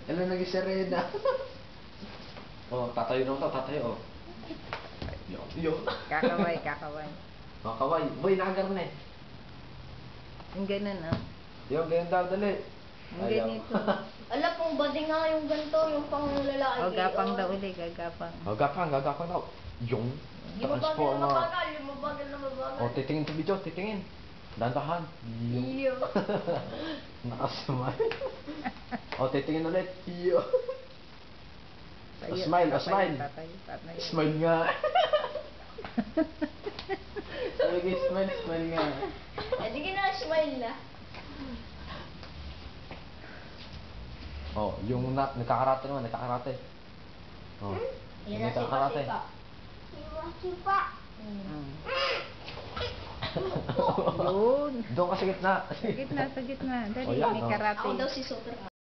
Ano naging Serena? Oh, tatayo na ito, tatayo. Oh. Yun. Kakaway, kakaway. Oh, kaway. Boy, nakagar na eh. Yung ganun, oh. Yung ganyan daw, dali. Yung ganito. Alam pong badi nga yung ganito, yung pang lalaki. O, gapang daw ulit, gagapang. Oh, gagapang daw. Yung. Yung mabagal na mabagal, yung mabagal na mabagal. Oh, titingin sa video, titingin. Dantahan. Iyo. Nakasumay. Oh, titingin ulit. Iyo. Tayo, Smile, tatayo, smile. tatayo, tatayo. Smile nga. Sabi ko, smile nga. Eh, di ka na smile na. Oh, yung nagkakarate naman, nagkakarate. Oh, yung nagkakarate. Sipa-sipa. Mm. Yun. Doon ka sa gitna. Sa gitna, sa gitna. Dali, Oh, yan, may oh. karate. Ako daw si Super.